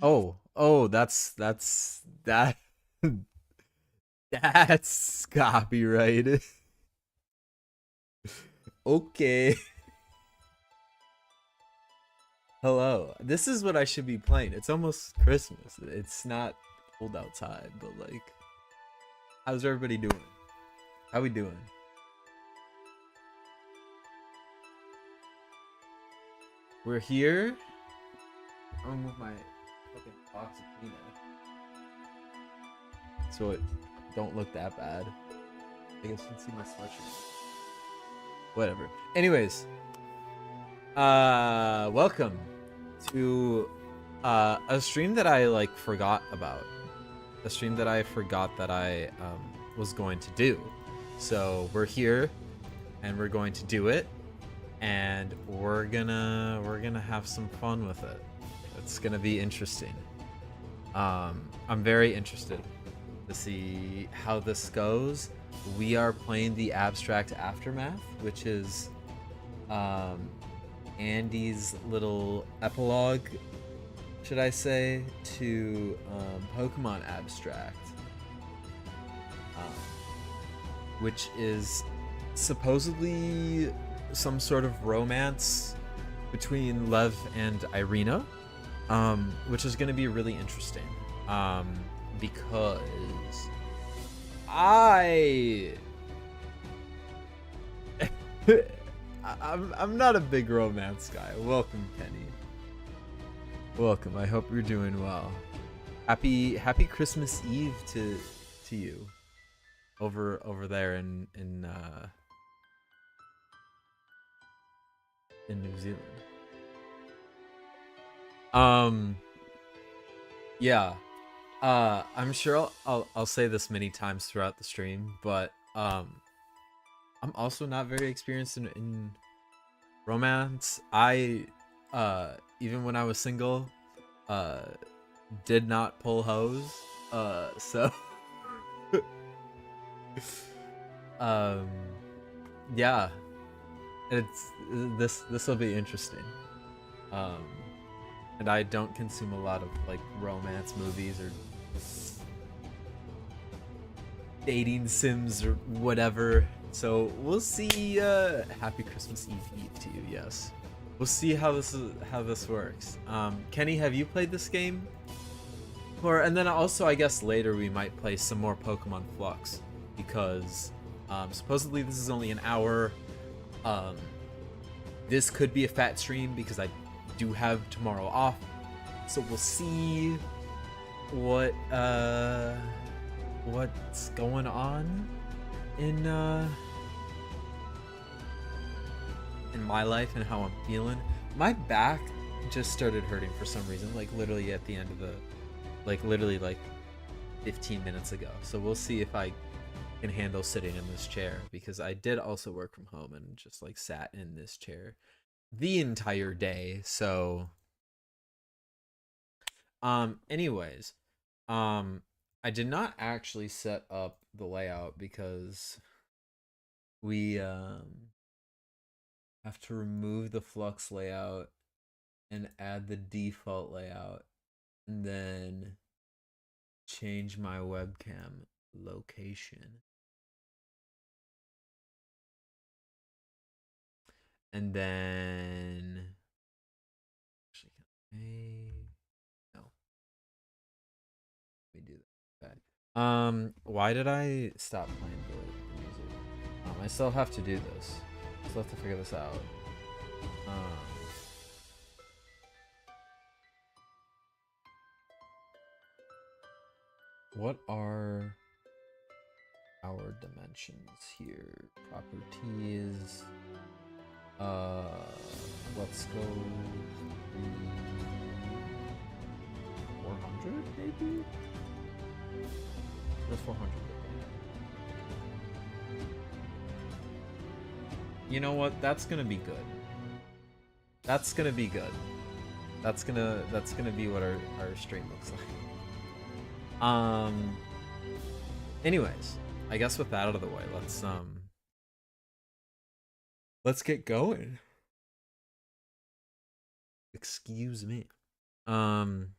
Oh, that that's copyrighted. Okay. Hello. This is what I should be playing. It's almost Christmas. It's not cold outside, but like, how's everybody doing? How we doing? We're here. I'm gonna move my fucking box of peanut so it don't look that bad. I guess you can see my sweatshirt. Whatever. Anyways, welcome to a stream that I like forgot about. A stream that I forgot that I was going to do. So we're here and we're going to do it, and we're gonna have some fun with it. It's gonna be interesting. I'm very interested to see how this goes. We are playing the Abstract Aftermath, which is Andy's little epilogue, should I say, to Pokemon Abstract, which is supposedly some sort of romance between Lev and Irina, which is going to be really interesting, because I I'm not a big romance guy. Welcome, Kenny. Welcome. I hope you're doing well. Happy Christmas Eve to you over there in New Zealand. Um yeah. I'm sure I'll say this many times throughout the stream, but I'm also not very experienced in romance. I even when I was single, uh did not pull hose. So um yeah, it's this will be interesting. Um and I don't consume a lot of like romance movies or dating sims or whatever. So we'll see. Happy Christmas Eve to you. Yes, we'll see how this works. Kenny, have you played this game? Or and then also I guess later we might play some more Pokemon Flux, because supposedly this is only an hour. Um, this could be a fat stream because I do have tomorrow off, so we'll see what's going on in my life and how I'm feeling. My back just started hurting for some reason, like literally at the end of the literally 15 minutes ago. So we'll see if I can handle sitting in this chair, because I did also work from home and just like sat in this chair the entire day. So anyways, um I did not actually set up the layout because we have to remove the Flux layout and add the default layout, and then change my webcam location, and then actually can I, no, let me do that. Why did I stop playing the music? I still have to do this. I still have to figure this out. Um, what are our dimensions here? Properties. Uh, let's go 400 maybe. That's 400. You know what? That's gonna be good. That's gonna be good. That's gonna be what our stream looks like. Anyways, I guess with that out of the way, let's get going. Excuse me. Um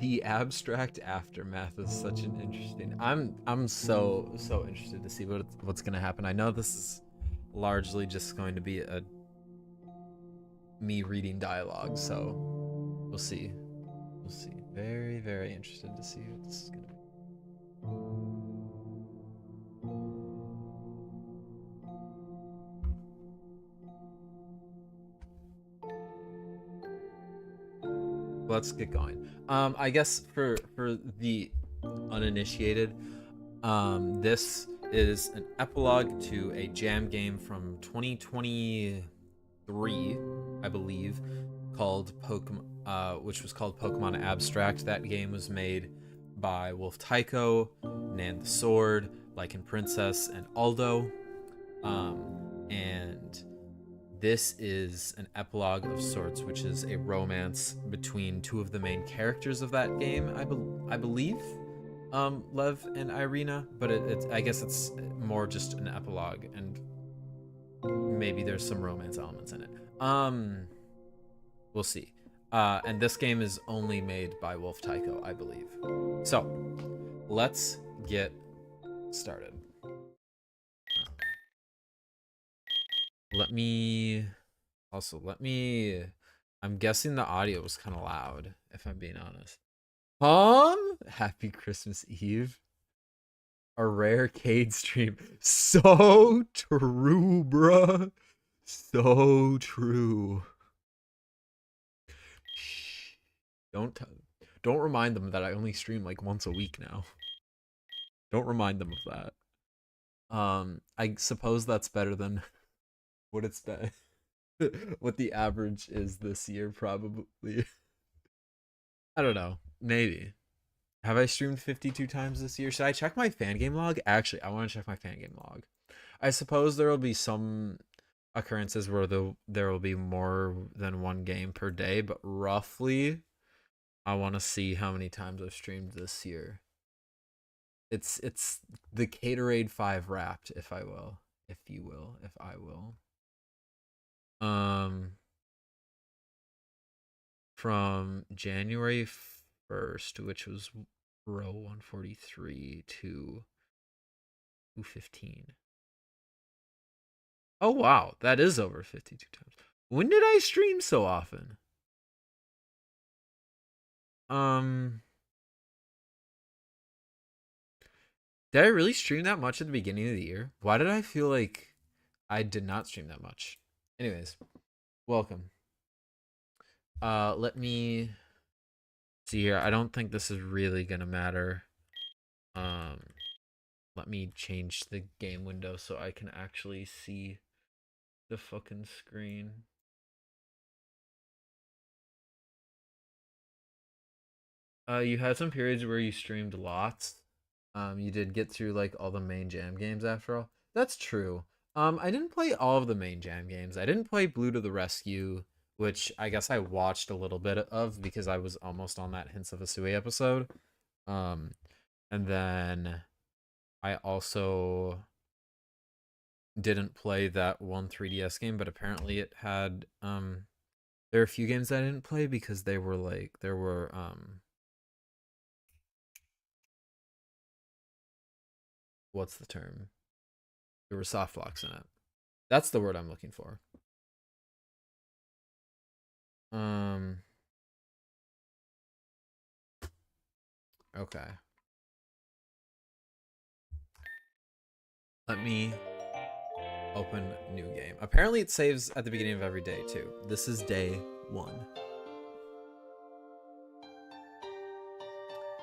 The abstract aftermath is such an interesting. I'm so interested to see what's gonna happen. I know this is largely just going to be a me reading dialogue, so we'll see. We'll see. Very interested to see what this is gonna be. Let's get going. I guess for the uninitiated, this is an epilogue to a jam game from 2023, I believe, called Pokemon, which was called Pokemon Abstract. That game was made by Wolf Tycho, Nan the Sword, Lycan Princess, and Aldo. And this is an epilogue of sorts, which is a romance between two of the main characters of that game, I believe, Lev and Irina, but I guess it's more just an epilogue, and maybe there's some romance elements in it. We'll see. And this game is only made by Wolf Tycho, I believe. So, let's get started. Let me... I'm guessing the audio was kind of loud, if I'm being honest. Happy Christmas Eve. A rare Cade stream. So true, bruh. So true. Shh. Don't remind them that I only stream like once a week now. Don't remind them of that. I suppose that's better than what it's been. What the average is this year, probably. I don't know. Maybe. Have I streamed 52 times this year? Should I check my fan game log? Actually, I want to check my fan game log. I suppose there will be some occurrences where there will be more than one game per day, but roughly, I want to see how many times I've streamed this year. It's the Caterade 5 Wrapped, if I will. From January 1st, which was row 143 to 215. Oh wow, that is over 52 times. When did I stream so often? Did I really stream that much at the beginning of the year? Why did I feel like I did not stream that much? Anyways, welcome. Let me see here. I don't think this is really gonna matter. Let me change the game window so I can actually see the fucking screen. You had some periods where you streamed lots. You did get through like all the main jam games after all. That's true. I didn't play all of the main jam games. I didn't play Blue to the Rescue, which I guess I watched a little bit of because I was almost on that Hints of a Sui episode. And then I also didn't play that one 3DS game, but apparently it had there are a few games I didn't play because they were like there were what's the term? There were soft locks in it. That's the word I'm looking for. Okay. Let me open new game. Apparently it saves at the beginning of every day too. This is day 1.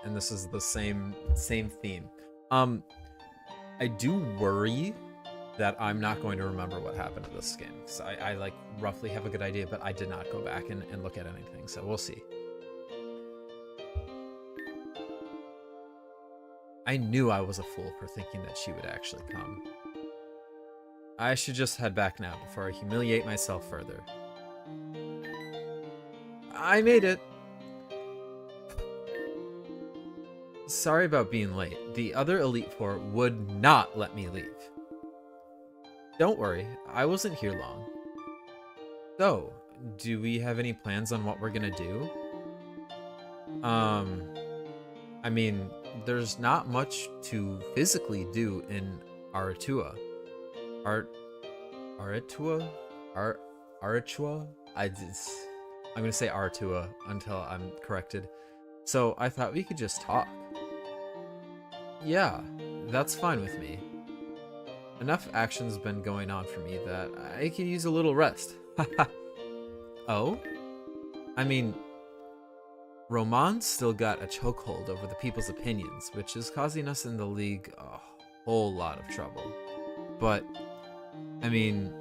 And this is the same theme. I do worry that I'm not going to remember what happened to this game. So I like roughly have a good idea, but I did not go back and look at anything. So we'll see. I knew I was a fool for thinking that she would actually come. I should just head back now before I humiliate myself further. I made it! Sorry about being late. The other Elite Four would not let me leave. Don't worry, I wasn't here long. So, do we have any plans on what we're gonna do? Um, I mean, there's not much to physically do in Aratua. Art, Aratua, Ar, Aratua. I'm gonna say Aratua until I'm corrected. So I thought we could just talk. Yeah, that's fine with me. Enough action's been going on for me that I could use a little rest. Oh? I mean, Roman's still got a chokehold over the people's opinions, which is causing us in the League a whole lot of trouble. But, I mean,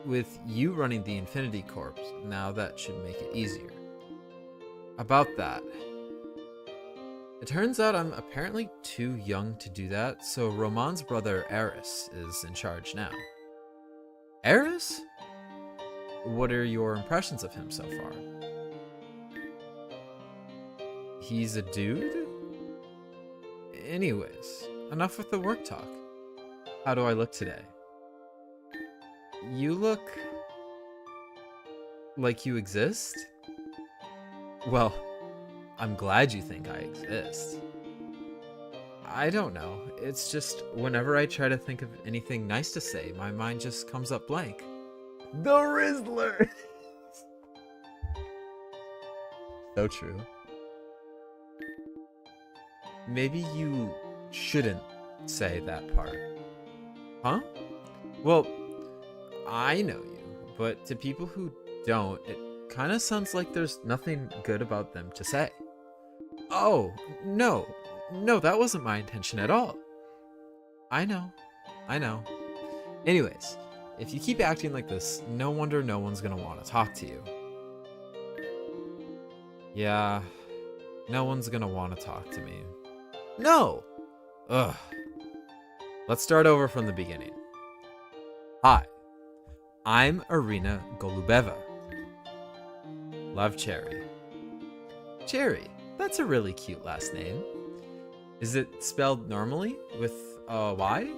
with you running the Infinity Corps, now that should make it easier. About that. It turns out I'm apparently too young to do that, so Roman's brother Eris is in charge now. Eris? What are your impressions of him so far? He's a dude? Anyways, enough with the work talk. How do I look today? You look like you exist? Well, I'm glad you think I exist. I don't know. It's just whenever I try to think of anything nice to say, my mind just comes up blank. The Rizzler! So true. Maybe you shouldn't say that part. Huh? Well, I know you, but to people who don't, it kind of sounds like there's nothing good about them to say. Oh, no, that wasn't my intention at all. I know. Anyways, if you keep acting like this, no wonder no one's gonna want to talk to you. Yeah, no one's gonna want to talk to me. No! Ugh. Let's start over from the beginning. Hi, I'm Irina Golubeva. Love Cherry. Cherry, that's a really cute last name. Is it spelled normally with a Y?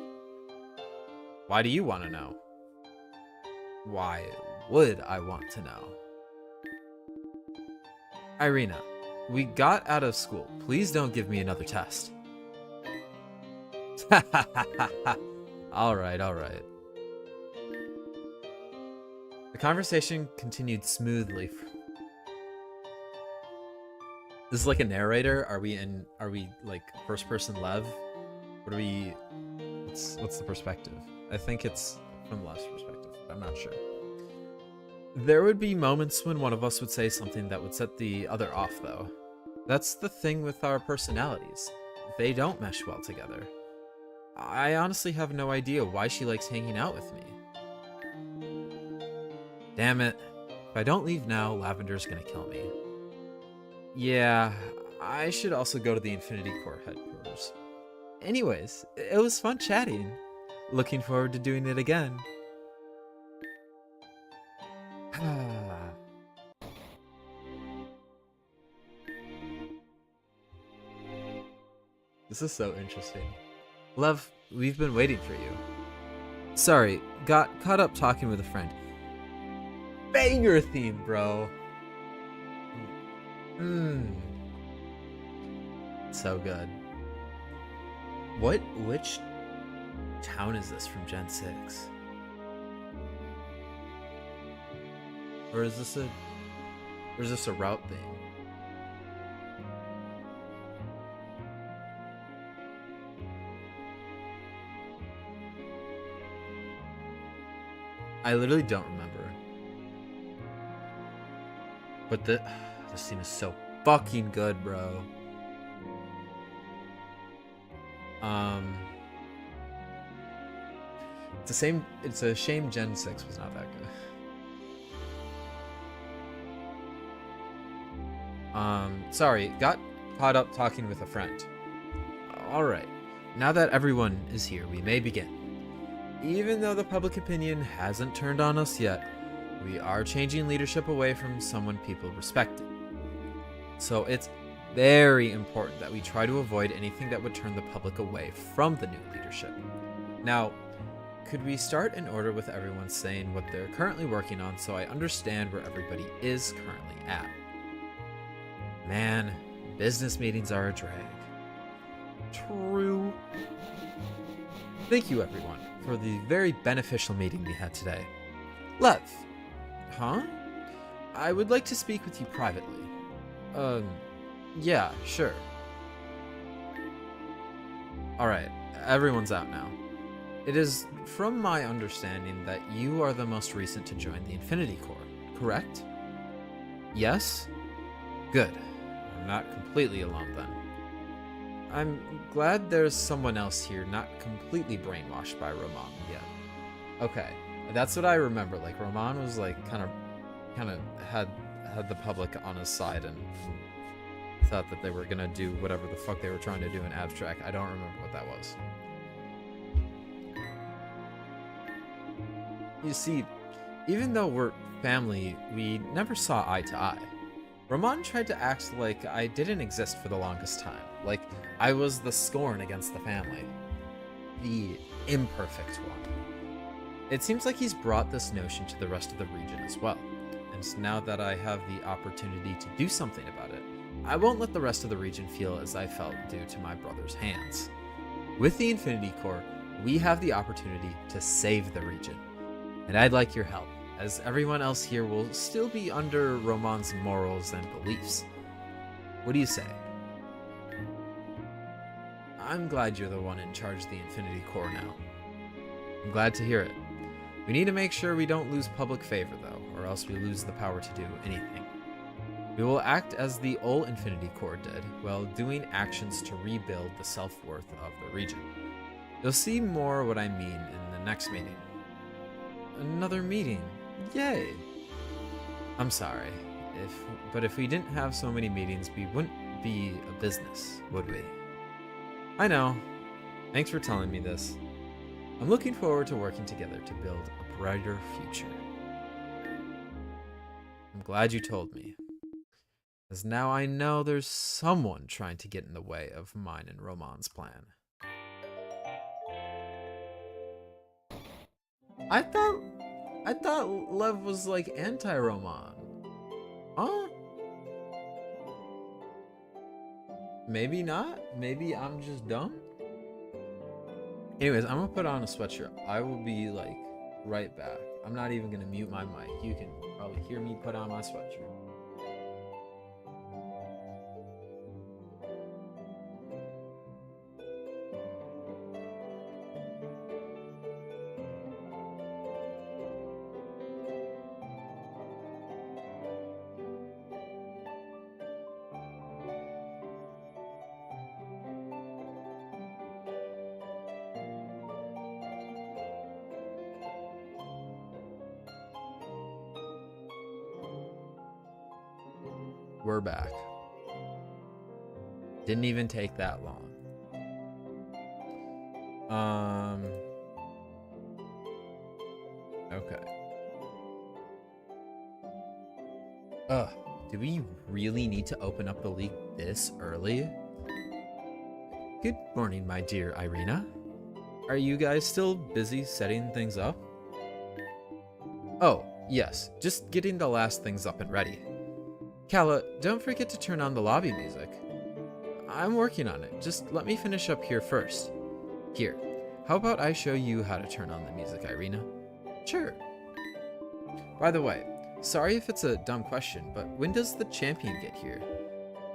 Why do you want to know? Why would I want to know? Irina, we got out of school. Please don't give me another test. All right. The conversation continued smoothly. This is like a narrator. Are we like first person Lev? What are we? What's the perspective? I think it's from Lev's perspective. I'm not sure. There would be moments when one of us would say something that would set the other off, though. That's the thing with our personalities. They don't mesh well together. I honestly have no idea why she likes hanging out with me. Damn it. If I don't leave now, Lavender's gonna kill me. Yeah, I should also go to the Infinity Corps headquarters. Anyways, it was fun chatting. Looking forward to doing it again. This is so interesting. Lev, we've been waiting for you. Sorry, got caught up talking with a friend. Banger theme, bro. So good. Which town is this from Gen 6? Or is this a route thing? I literally don't remember. But this scene is so fucking good, bro. It's a shame Gen 6 was not that good. Sorry, got caught up talking with a friend. Alright, now that everyone is here, we may begin. Even though the public opinion hasn't turned on us yet, we are changing leadership away from someone people respected. So it's very important that we try to avoid anything that would turn the public away from the new leadership. Now, could we start in order with everyone saying what they're currently working on so I understand where everybody is currently at? Man, business meetings are a drag. True. Thank you, everyone, for the very beneficial meeting we had today. Lev. Huh? I would like to speak with you privately. Yeah, sure. Alright, everyone's out now. It is from my understanding that you are the most recent to join the Infinity Corps, correct? Yes? Good. I'm not completely alone then. I'm glad there's someone else here not completely brainwashed by Roman yet. Okay, that's what I remember. Like, Roman was like kind of had the public on his side and thought that they were gonna do whatever the fuck they were trying to do in abstract. I don't remember what that was. You see, even though we're family, we never saw eye to eye. Roman tried to act like I didn't exist for the longest time, like I was the scorn against the family. The imperfect one. It seems like he's brought this notion to the rest of the region as well, and now that I have the opportunity to do something about it, I won't let the rest of the region feel as I felt due to my brother's hands. With the Infinity Corps, we have the opportunity to save the region, and I'd like your help, as everyone else here will still be under Roman's morals and beliefs. What do you say? I'm glad you're the one in charge of the Infinity Corps now. I'm glad to hear it. We need to make sure we don't lose public favor though, or else we lose the power to do anything. We will act as the old Infinity Corps did, while doing actions to rebuild the self-worth of the region. You'll see more what I mean in the next meeting. Another meeting? Yay! I'm sorry, but if we didn't have so many meetings, we wouldn't be a business, would we? I know. Thanks for telling me this. I'm looking forward to working together to build a brighter future. I'm glad you told me, as now I know there's someone trying to get in the way of mine and Roman's plan. I thought Lev was like anti-Roman. Huh? Maybe not. Maybe I'm just dumb. Anyways, I'm gonna put on a sweatshirt. I will be like right back. I'm not even gonna mute my mic. You can probably hear me put on my sweatshirt. We're back. Didn't even take that long. Okay. Do we really need to open up the league this early? Good morning, my dear Irina. Are you guys still busy setting things up? Oh, yes, just getting the last things up and ready. Kala, don't forget to turn on the lobby music. I'm working on it. Just let me finish up here first. Here, how about I show you how to turn on the music, Irina? Sure. By the way, sorry if it's a dumb question, but when does the champion get here?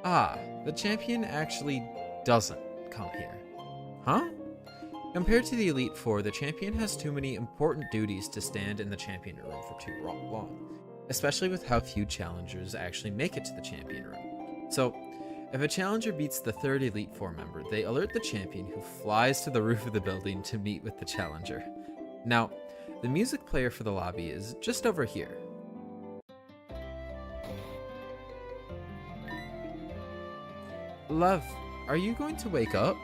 Ah, the champion actually doesn't come here. Huh? Compared to the Elite Four, the champion has too many important duties to stand in the champion room for too long. Especially with how few challengers actually make it to the champion room. So, if a challenger beats the third Elite Four member, they alert the champion, who flies to the roof of the building to meet with the challenger. Now, the music player for the lobby is just over here. Love, are you going to wake up?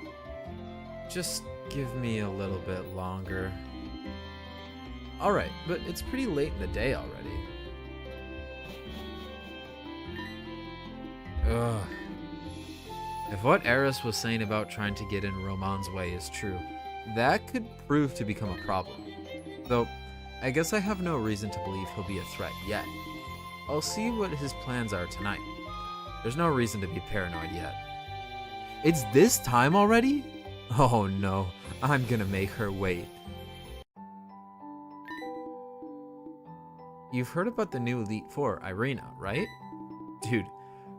Just give me a little bit longer. Alright, but it's pretty late in the day already. Ugh. If what Eris was saying about trying to get in Roman's way is true, that could prove to become a problem. Though, I guess I have no reason to believe he'll be a threat yet. I'll see what his plans are tonight. There's no reason to be paranoid yet. It's this time already? Oh no, I'm gonna make her wait. You've heard about the new Elite Four, Irina, right? Dude,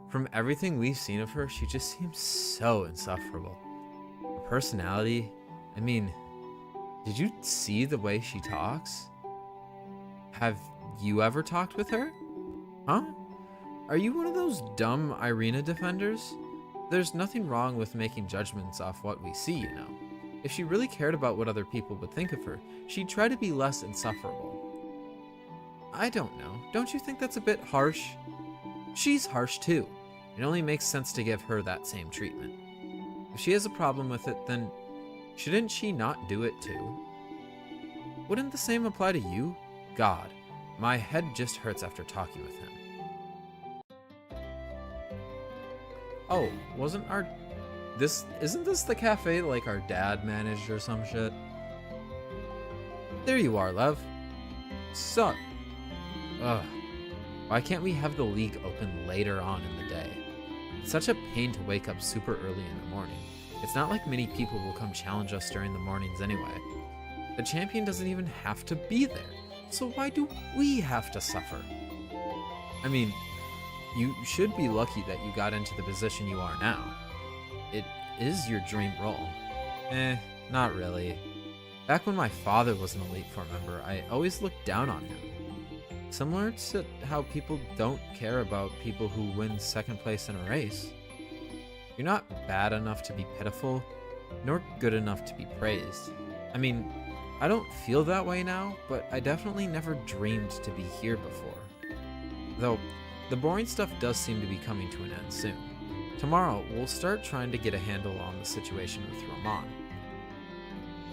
from everything we've seen of her, she just seems so insufferable. Her personality, I mean, did you see the way she talks? Have you ever talked with her? Huh? Are you one of those dumb Irina defenders? There's nothing wrong with making judgments off what we see, you know. If she really cared about what other people would think of her, she'd try to be less insufferable. I don't know. Don't you think that's a bit harsh? She's harsh too. It only makes sense to give her that same treatment. If she has a problem with it, then shouldn't she not do it too? Wouldn't the same apply to you? God, my head just hurts after talking with him. Oh, isn't this the cafe like our dad managed or some shit? There you are, Lev. Sup? Ugh. Why can't we have the league open later on in the day? It's such a pain to wake up super early in the morning. It's not like many people will come challenge us during the mornings anyway. The champion doesn't even have to be there, so why do we have to suffer? I mean, you should be lucky that you got into the position you are now. It is your dream role. Not really. Back when my father was an Elite Four member, I always looked down on him. Similar to how people don't care about people who win second place in a race. You're not bad enough to be pitiful, nor good enough to be praised. I mean, I don't feel that way now, but I definitely never dreamed to be here before. Though, the boring stuff does seem to be coming to an end soon. Tomorrow, we'll start trying to get a handle on the situation with Roman.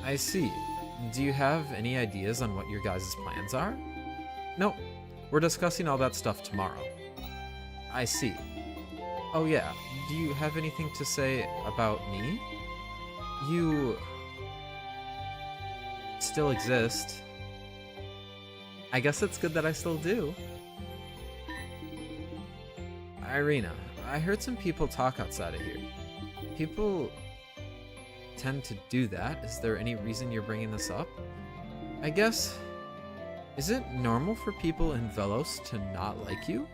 I see. Do you have any ideas on what your guys' plans are? No, we're discussing all that stuff tomorrow. I see. Oh yeah, do you have anything to say about me? You still exist. I guess it's good that I still do. Irina, I heard some people talk outside of here. People tend to do that. Is there any reason you're bringing this up? I guess... Is it normal for people in Velos to not like you?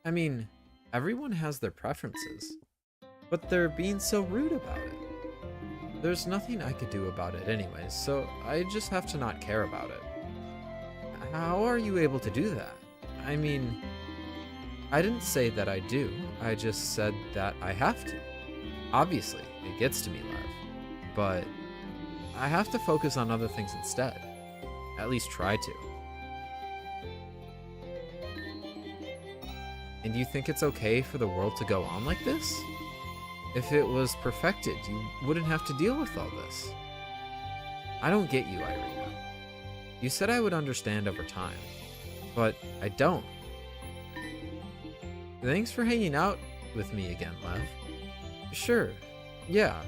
I mean, everyone has their preferences, but they're being so rude about it. There's nothing I could do about it anyways, so I just have to not care about it. How are you able to do that? I mean, I didn't say that I do, I just said that I have to. Obviously, it gets to me, Lev, but I have to focus on other things instead. At least try to. And you think it's okay for the world to go on like this? If it was perfected, you wouldn't have to deal with all this. I don't get you, Irina. You said I would understand over time, but I don't. Thanks for hanging out with me again, Lev. Sure, yeah.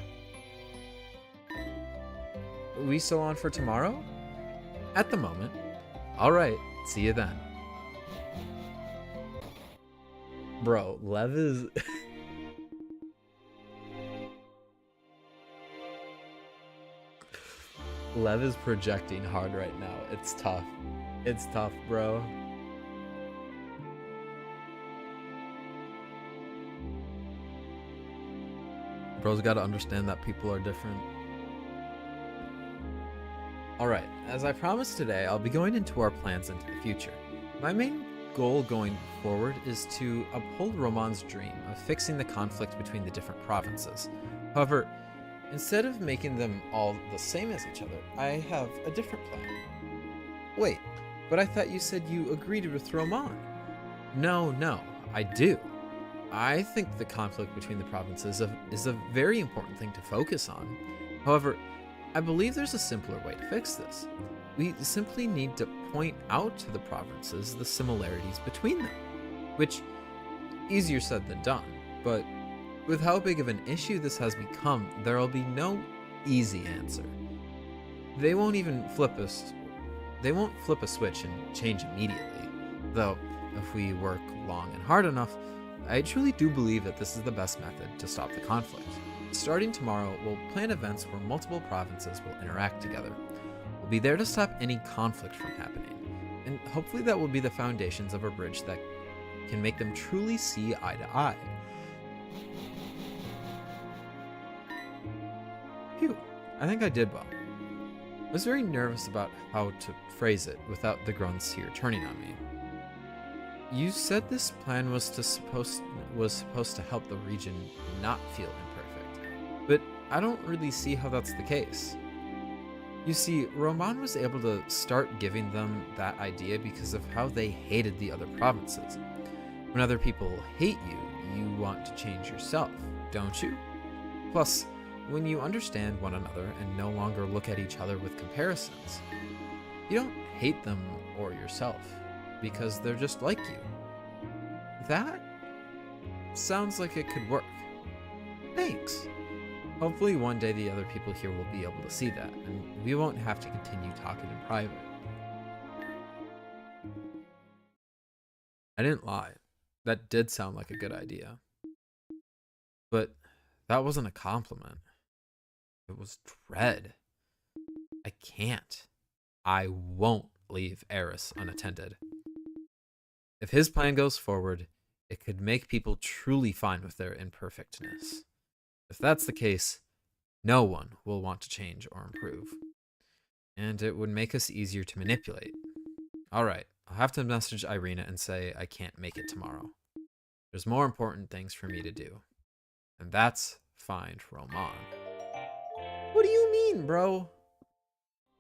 We still on for tomorrow? At the moment. Alright, see you then. Bro, Lev is... Lev is projecting hard right now. It's tough. It's tough, bro. Bro's gotta understand that people are different. Alright, as I promised today, I'll be going into our plans into the future. My main goal going forward is to uphold Roman's dream of fixing the conflict between the different provinces. However, instead of making them all the same as each other, I have a different plan. Wait, but I thought you said you agreed with Roman. No, I do. I think the conflict between the provinces is a very important thing to focus on. However, I believe there's a simpler way to fix this. We simply need to point out to the provinces the similarities between them, which, easier said than done, but with how big of an issue this has become, there will be no easy answer. They won't flip a switch and change immediately, though if we work long and hard enough, I truly do believe that this is the best method to stop the conflict. Starting tomorrow, we'll plan events where multiple provinces will interact together. We'll be there to stop any conflict from happening, and hopefully that will be the foundations of a bridge that can make them truly see eye to eye. Phew, I think I did well. I was very nervous about how to phrase it without the grunts here turning on me. You said this plan was supposed to help the region not feel imperfect, but I don't really see how that's the case. You see, Roman was able to start giving them that idea because of how they hated the other provinces. When other people hate you, you want to change yourself, don't you? Plus, when you understand one another and no longer look at each other with comparisons, you don't hate them or yourself because they're just like you. That sounds like it could work. Thanks. Hopefully one day the other people here will be able to see that, and we won't have to continue talking in private. I didn't lie. That did sound like a good idea. But that wasn't a compliment. It was dread. I can't. I won't leave Eris unattended. If his plan goes forward, it could make people truly fine with their imperfectness. If that's the case, no one will want to change or improve. And it would make us easier to manipulate. Alright, I'll have to message Irina and say I can't make it tomorrow. There's more important things for me to do. And that's find Roman. What do you mean, bro?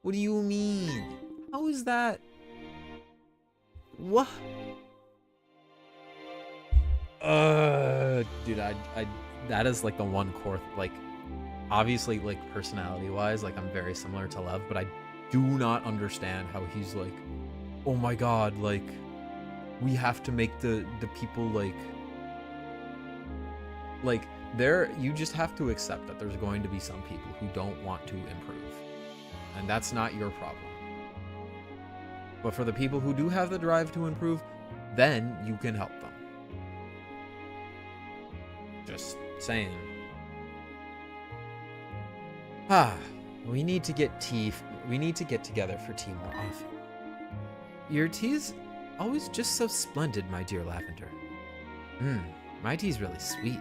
What do you mean? How is that? What? Dude, I that is like the one core, like, obviously, like, personality-wise, like, I'm very similar to Lev, but I do not understand how he's like, oh my god, like, we have to make the people, like, there, you just have to accept that there's going to be some people who don't want to improve, and that's not your problem. But for the people who do have the drive to improve, then you can help them. Just saying. We need to get together for tea more often. Your tea's always just so splendid, my dear Lavender. My tea's really sweet.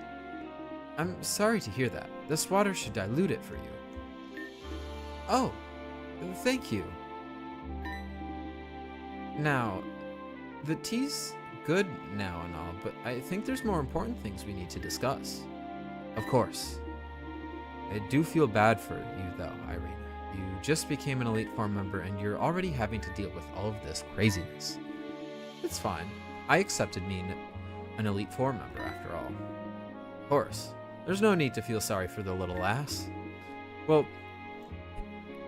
I'm sorry to hear that. This water should dilute it for you. Oh, thank you. Now, the tea's good now and all, but I think there's more important things we need to discuss. Of course. I do feel bad for you though, Irina. You just became an Elite Four member and you're already having to deal with all of this craziness. It's fine. I accepted being an Elite Four member after all. Of course. There's no need to feel sorry for the little ass. Well,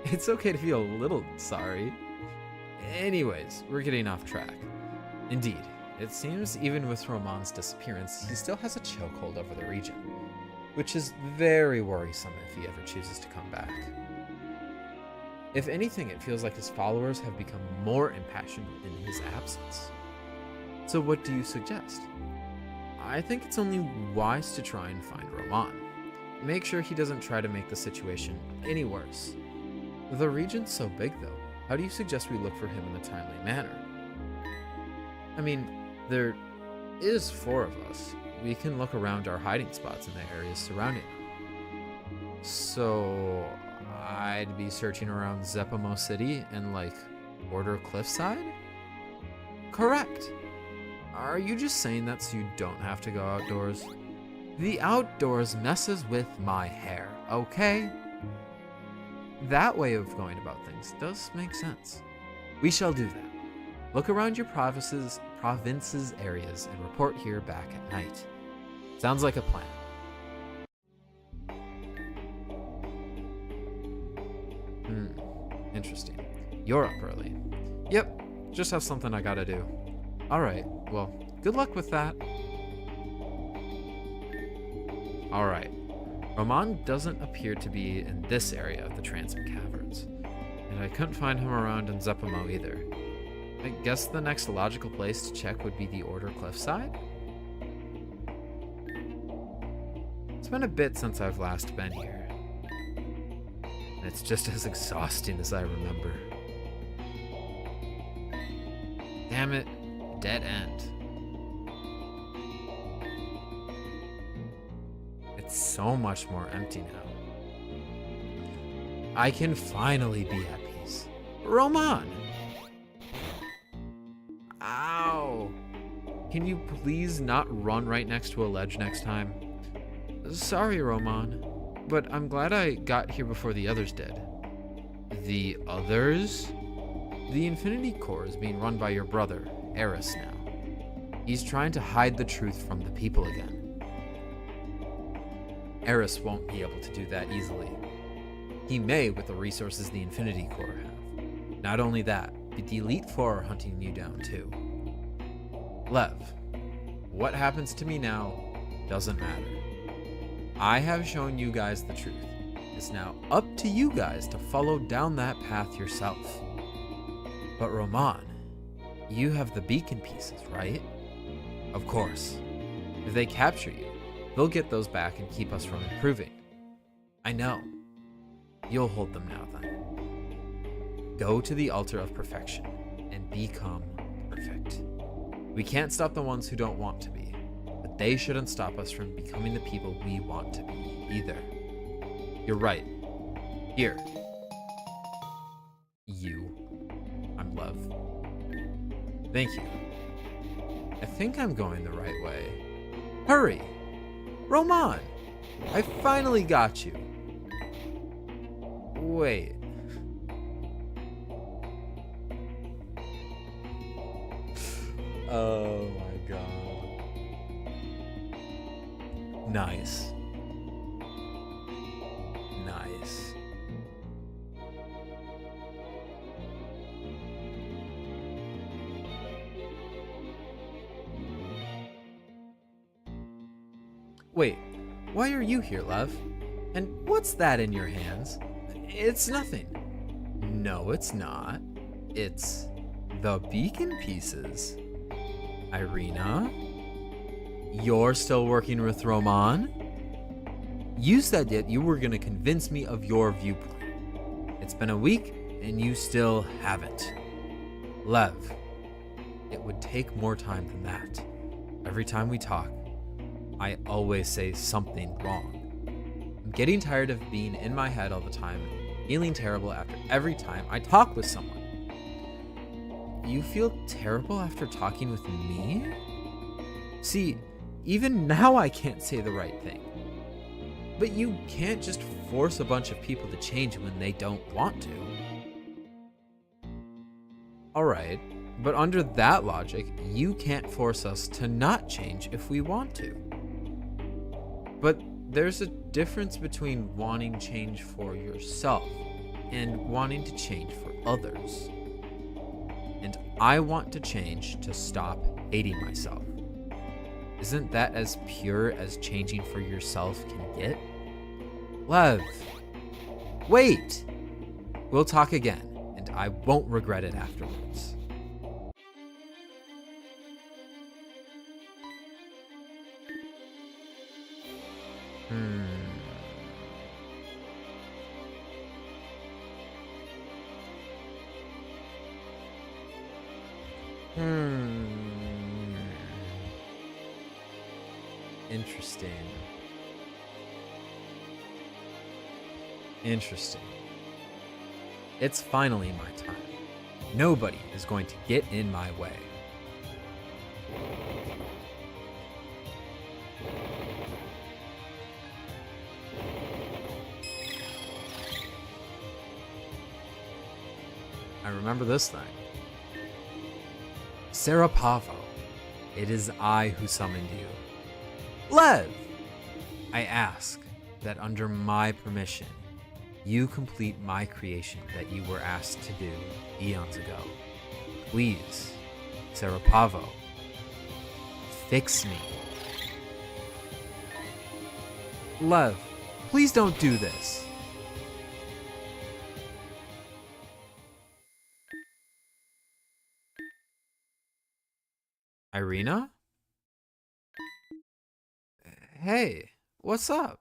it's okay to feel a little sorry. Anyways, we're getting off track. Indeed, it seems even with Roman's disappearance, he still has a chokehold over the region, which is very worrisome if he ever chooses to come back. If anything, it feels like his followers have become more impassioned in his absence. So what do you suggest? I think it's only wise to try and find Roman. Make sure he doesn't try to make the situation any worse. The region's so big though, how do you suggest we look for him in a timely manner? I mean, there is 4 of us. We can look around our hiding spots in the areas surrounding them. So I'd be searching around Zepamo City and like Order Cliffside? Correct. Are you just saying that so you don't have to go outdoors? The outdoors messes with my hair, okay? That way of going about things does make sense. We shall do that. Look around your provinces areas and report here back at night. Sounds like a plan. Interesting. You're up early. Yep, just have something I gotta do. Alright, well, good luck with that. Alright, Roman doesn't appear to be in this area of the Transom Caverns, and I couldn't find him around in Zepamo either. I guess the next logical place to check would be the Order Cliffside. It's been a bit since I've last been here, and it's just as exhausting as I remember. Damn it, dead end. It's so much more empty now. I can finally be at peace. Roman! Ow! Can you please not run right next to a ledge next time? Sorry, Roman, but I'm glad I got here before the others did. The others? The Infinity Core is being run by your brother, Eris, now. He's trying to hide the truth from the people again. Eris won't be able to do that easily. He may with the resources the Infinity Core have. Not only that, but the Elite Four are hunting you down too. Lev, what happens to me now doesn't matter. I have shown you guys the truth. It's now up to you guys to follow down that path yourself. But Roman, you have the beacon pieces, right? Of course. If they capture you, they'll get those back and keep us from improving. I know. You'll hold them now then. Go to the altar of perfection and become perfect. We can't stop the ones who don't want to be, but they shouldn't stop us from becoming the people we want to be either. You're right. Here. You. I'm Lev. Thank you. I think I'm going the right way. Hurry! Roman! I finally got you. Wait. Oh my god. Nice. Nice. Wait, why are you here, Lev? And what's that in your hands? It's nothing. No, it's not. It's the beacon pieces. Irina? You're still working with Roman? You said that you were going to convince me of your viewpoint. It's been a week and you still haven't. Lev, it would take more time than that. Every time we talk, I always say something wrong. I'm getting tired of being in my head all the time, feeling terrible after every time I talk with someone. You feel terrible after talking with me? See, even now I can't say the right thing. But you can't just force a bunch of people to change when they don't want to. Alright, but under that logic, you can't force us to not change if we want to. But there's a difference between wanting change for yourself and wanting to change for others. And I want to change to stop hating myself. Isn't that as pure as changing for yourself can get? Lev, wait! We'll talk again, and I won't regret it afterwards. Interesting. Interesting. It's finally my time. Nobody is going to get in my way. I remember this thing. Serapavo, it is I who summoned you. Lev! I ask that under my permission, you complete my creation that you were asked to do eons ago. Please, Serapavo, fix me. Lev, please don't do this. Irina? Hey, what's up?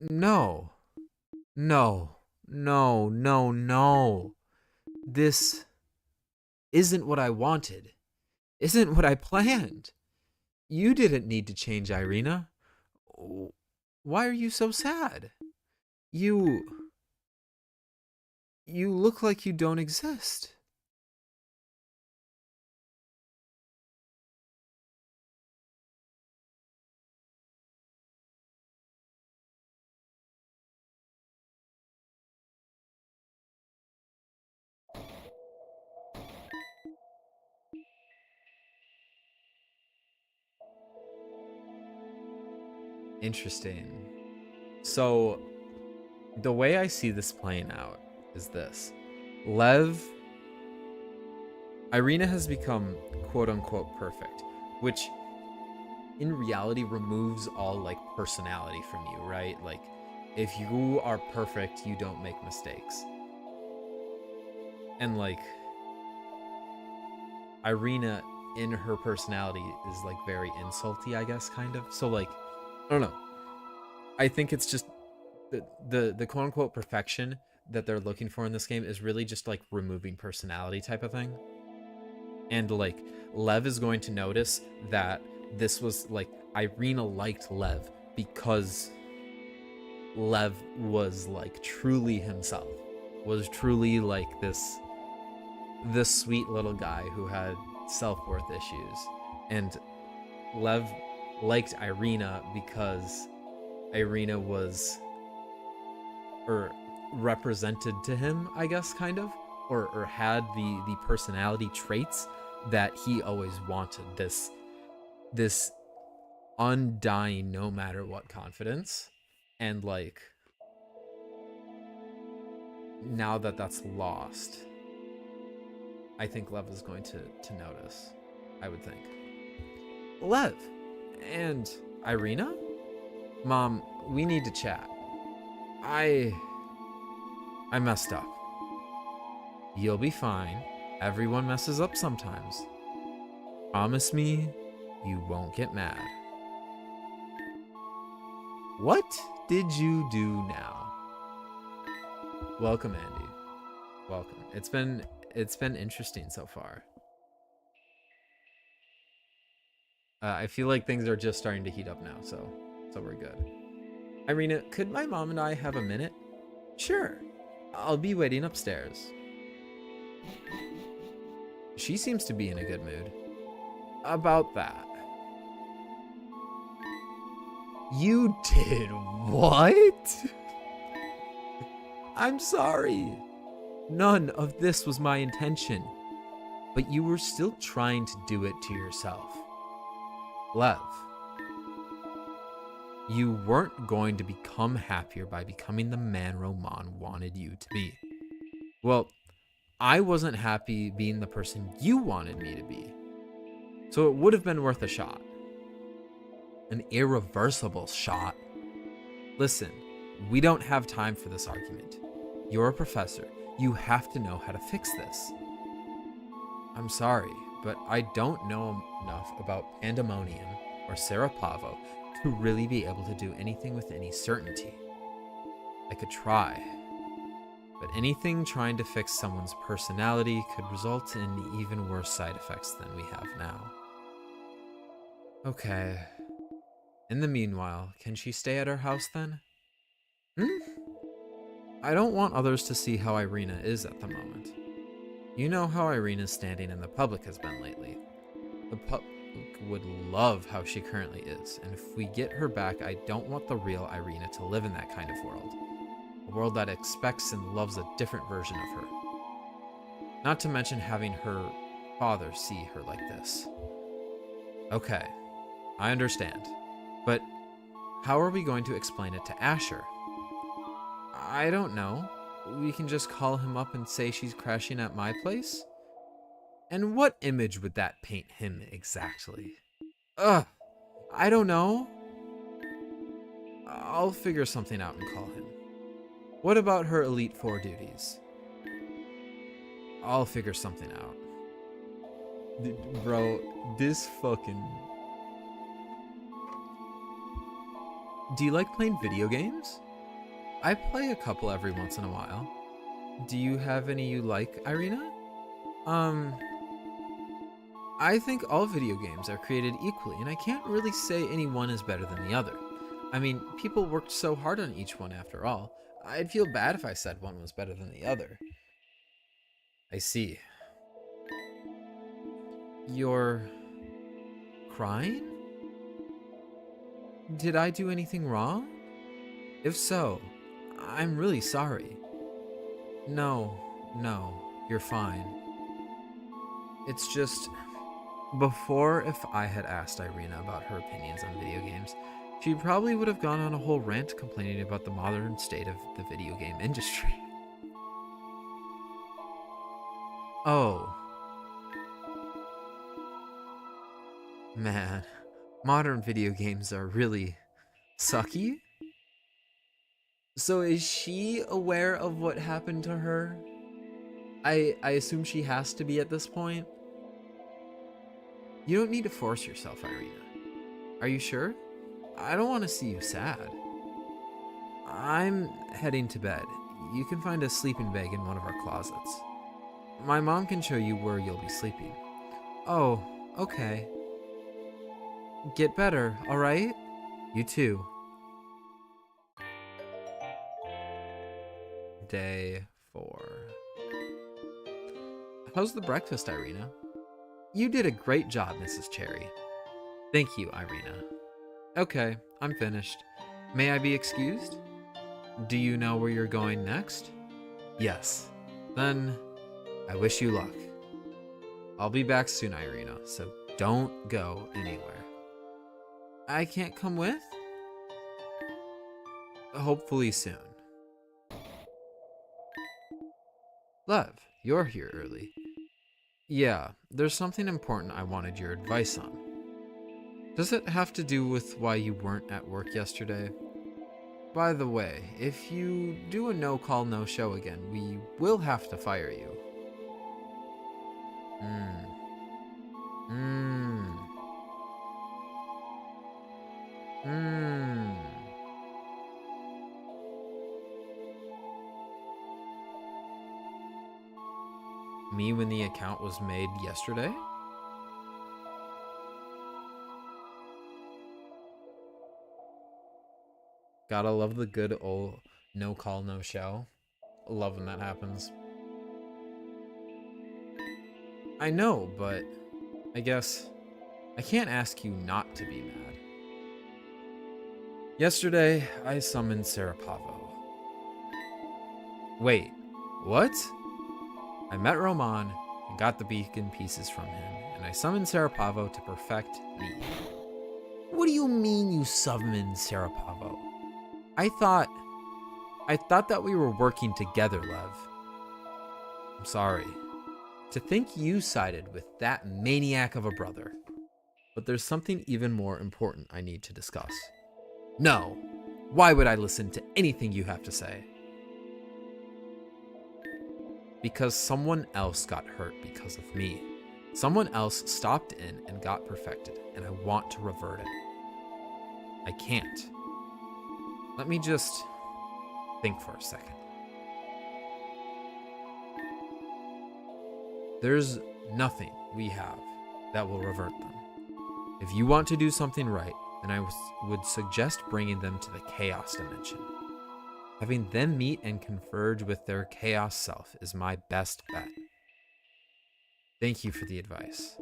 No, no, no, no, no. This isn't what I wanted. Isn't what I planned. You didn't need to change, Irina. Why are you so sad? You. You look like you don't exist. Interesting. So, the way I see this playing out is this: Lev, Irina has become quote unquote perfect, which in reality removes all like personality from you, right? Like, if you are perfect, you don't make mistakes. And like, Irina in her personality is like very insulty, I guess, kind of. So like, I don't know. I think it's just the quote unquote perfection that they're looking for in this game is really just like removing personality type of thing. And like, Lev is going to notice that this was like, Irina liked Lev because Lev was like truly himself, was truly like this sweet little guy who had self-worth issues. And Lev liked Irina because Irina was, or represented to him, I guess, kind of, or had the personality traits that he always wanted. This undying, no matter what confidence. And like, now that that's lost, I think Lev is going to notice, I would think. Lev and Irina? Mom, we need to chat. I messed up. You'll be fine. Everyone messes up sometimes. Promise me you won't get mad. What did you do now? Welcome, Andy. Welcome. It's been interesting so far. I feel like things are just starting to heat up now, so we're good. Irina, could my mom and I have a minute? Sure. I'll be waiting upstairs. She seems to be in a good mood. About that. You did what? I'm sorry. None of this was my intention. But you were still trying to do it to yourself. Lev, you weren't going to become happier by becoming the man Roman wanted you to be. Well, I wasn't happy being the person you wanted me to be. So it would have been worth a shot. An irreversible shot. Listen, we don't have time for this argument. You're a professor. You have to know how to fix this. I'm sorry, but I don't know enough about Pandemonium or Serapavo to really be able to do anything with any certainty. I could try, but anything trying to fix someone's personality could result in even worse side effects than we have now. Okay. In the meanwhile, can she stay at our house then? I don't want others to see how Irina is at the moment. You know how Irina's standing in the public has been lately. The public would love how she currently is, and if we get her back, I don't want the real Irina to live in that kind of world. A world that expects and loves a different version of her. Not to mention having her father see her like this. Okay, I understand. But how are we going to explain it to Asher? I don't know. We can just call him up and say she's crashing at my place? And what image would that paint him exactly? Ugh, I don't know. I'll figure something out and call him. What about her Elite Four duties? I'll figure something out. Bro, this fucking... Do you like playing video games? I play a couple every once in a while. Do you have any you like, Irina? I think all video games are created equally, and I can't really say any one is better than the other. I mean, people worked so hard on each one after all. I'd feel bad if I said one was better than the other. I see. You're... crying? Did I do anything wrong? If so, I'm really sorry. No, you're fine. It's just... Before, if I had asked Irina about her opinions on video games, she probably would have gone on a whole rant complaining about the modern state of the video game industry. Oh. Man, modern video games are really sucky. So is she aware of what happened to her? I assume she has to be at this point. You don't need to force yourself, Irina. Are you sure? I don't want to see you sad. I'm heading to bed. You can find a sleeping bag in one of our closets. My mom can show you where you'll be sleeping. Oh, okay. Get better, alright? You too. Day 4. How's the breakfast, Irina? You did a great job, Mrs. Cherry. Thank you, Irina. Okay, I'm finished. May I be excused? Do you know where you're going next? Yes. Then, I wish you luck. I'll be back soon, Irina, so don't go anywhere. I can't come with? Hopefully soon. Lev, you're here early. Yeah, there's something important I wanted your advice on. Does it have to do with why you weren't at work yesterday? By the way, if you do a no-call, no-show again, we will have to fire you. Me when the account was made yesterday? Gotta love the good old no call, no show. Love when that happens. I know, but I guess I can't ask you not to be mad. Yesterday, I summoned Serapavo. Wait, what? I met Roman and got the beacon pieces from him, and I summoned Serapavo to perfect me. What do you mean you summoned Serapavo? I thought that we were working together, Lev. I'm sorry. To think you sided with that maniac of a brother. But there's something even more important I need to discuss. No! Why would I listen to anything you have to say? Because someone else got hurt because of me. Someone else stopped in and got perfected, and I want to revert it. I can't. Let me just think for a second. There's nothing we have that will revert them. If you want to do something right, then I would suggest bringing them to the Chaos Dimension. Having them meet and converge with their Chaos self is my best bet. Thank you for the advice.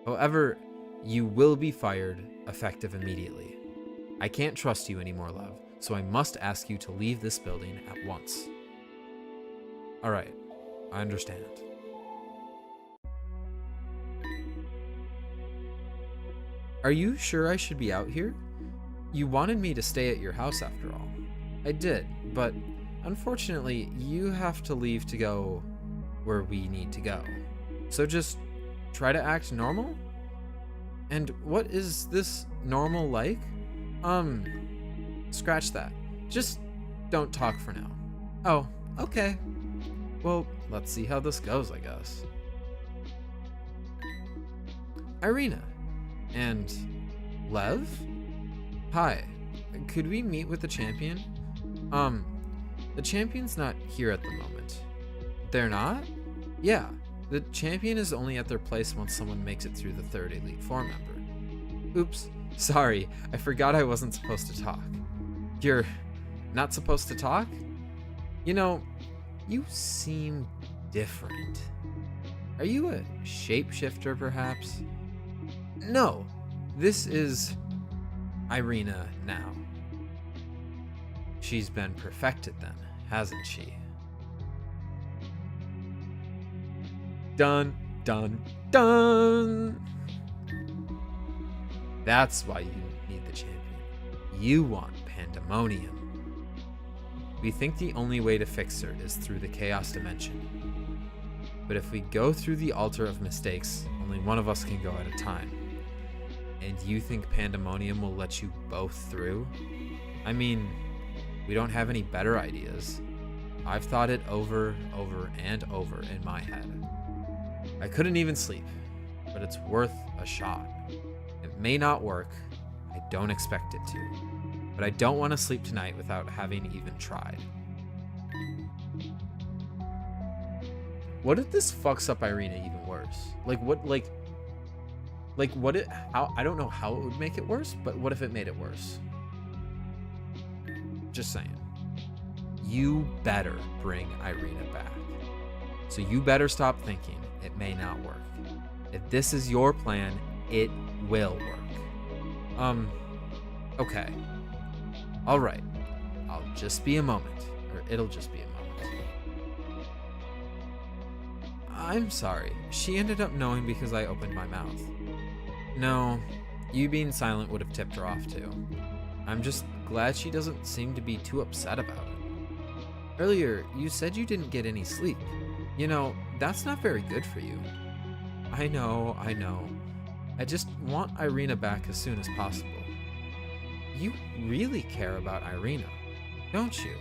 However, you will be fired, effective immediately. I can't trust you anymore, Lev, so I must ask you to leave this building at once. Alright, I understand. Are you sure I should be out here? You wanted me to stay at your house after all. I did, but unfortunately, you have to leave to go where we need to go. So just try to act normal? And what is this normal like? Scratch that. Just don't talk for now. Oh, okay. Well, let's see how this goes, I guess. Irina. And Lev? Hi. Could we meet with the champion? The champion's not here at the moment. They're not? Yeah. The champion is only at their place once someone makes it through the 3rd Elite Four member. Oops. Sorry. I forgot I wasn't supposed to talk. You're not supposed to talk? You know, you seem different. Are you a shapeshifter, perhaps? No. This is Irina now. She's been perfected then, hasn't she? Dun, dun, dun! That's why you need the champion. You want Pandemonium. We think the only way to fix her is through the Chaos Dimension. But if we go through the Altar of Mistakes, only one of us can go at a time. And you think Pandemonium will let you both through? I mean, we don't have any better ideas. I've thought it over and over in my head. I couldn't even sleep, but it's worth a shot. It may not work. I don't expect it to. But I don't want to sleep tonight without having even tried. What if this fucks up Irina even worse? How, I don't know how it would make it worse, but what if it made it worse? Just saying. You better bring Irina back. So you better stop thinking it may not work. If this is your plan, it will work. Okay. All right. I'll just be a moment, or it'll just be a moment. I'm sorry. She ended up knowing because I opened my mouth. No, you being silent would have tipped her off too. I'm just glad she doesn't seem to be too upset about it. Earlier, you said you didn't get any sleep. You know, that's not very good for you. I know. I just want Irina back as soon as possible. You really care about Irina, don't you?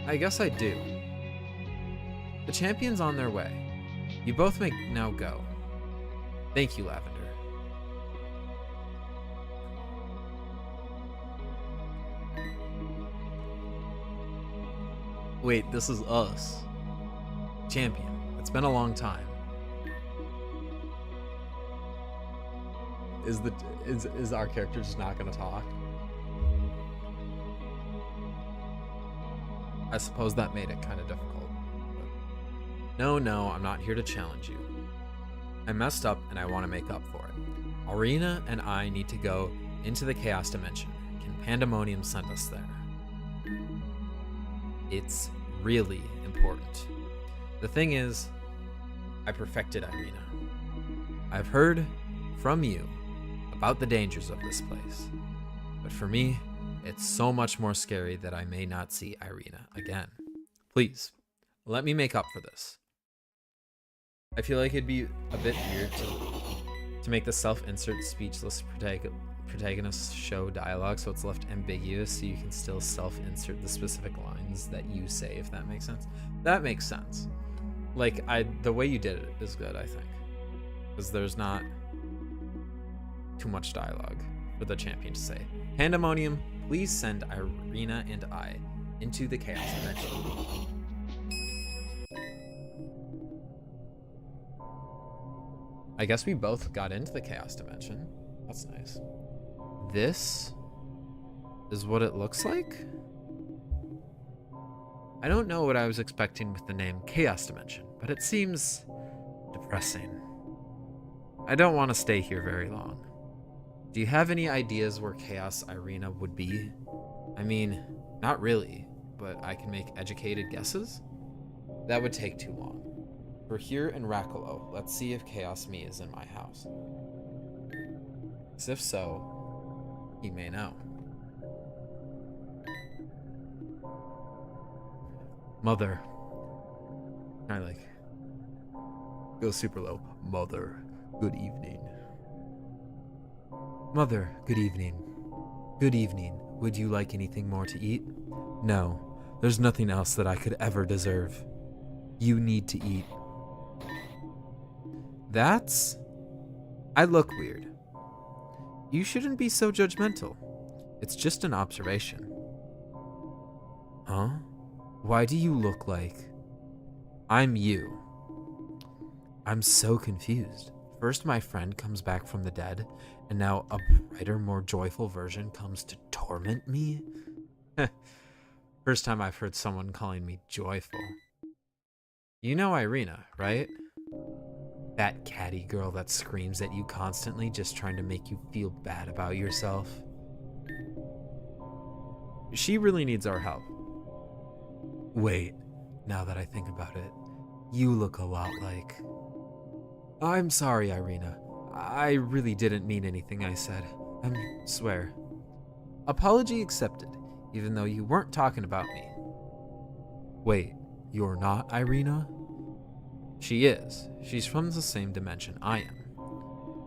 I guess I do. The champion's on their way. You both may now go. Thank you, Lavender. Wait, this is us. Champion. It's been a long time. Is our character just not gonna talk? I suppose that made it kind of difficult. No, I'm not here to challenge you. I messed up and I want to make up for it. Irina and I need to go into the Chaos Dimension. Can Pandemonium send us there? It's really important. The thing is, I perfected Irina. I've heard from you about the dangers of this place, but for me, it's so much more scary that I may not see Irina again. Please, let me make up for this. I feel like it'd be a bit weird to make the self-insert speechless protagonist show dialogue so it's left ambiguous so you can still self-insert the specific lines that you say, if that makes sense. That makes sense. Like, the way you did it is good, I think. Because there's not too much dialogue for the champion to say. Pandemonium, please send Irina and I into the Chaos Dimension. I guess we both got into the Chaos Dimension. That's nice. This is what it looks like? I don't know what I was expecting with the name Chaos Dimension, but it seems depressing. I don't want to stay here very long. Do you have any ideas where Chaos Irina would be? I mean, not really, but I can make educated guesses? That would take too long. We're here in Rakolo. Let's see if Chaos Me is in my house. As if so, he may know. Mother. I go super low. Mother, good evening. Mother, good evening. Good evening. Would you like anything more to eat? No, there's nothing else that I could ever deserve. You need to eat. That's... I look weird. You shouldn't be so judgmental. It's just an observation. Huh? Why do you look like... I'm you? I'm so confused. First my friend comes back from the dead, and now a brighter, more joyful version comes to torment me? First time I've heard someone calling me joyful. You know Irina, right? That catty girl that screams at you constantly, just trying to make you feel bad about yourself. She really needs our help. Wait, now that I think about it, you look a lot like... I'm sorry, Irina. I really didn't mean anything I said. I swear. Apology accepted, even though you weren't talking about me. Wait, you're not Irina? She is. She's from the same dimension I am.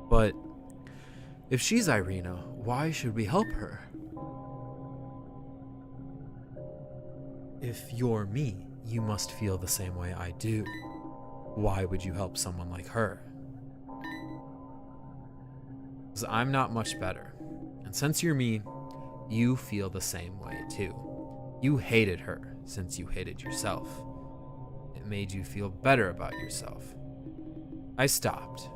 But if she's Irina, why should we help her? If you're me, you must feel the same way I do. Why would you help someone like her? Because I'm not much better. And since you're me, you feel the same way too. You hated her since you hated yourself. It made you feel better about yourself. I stopped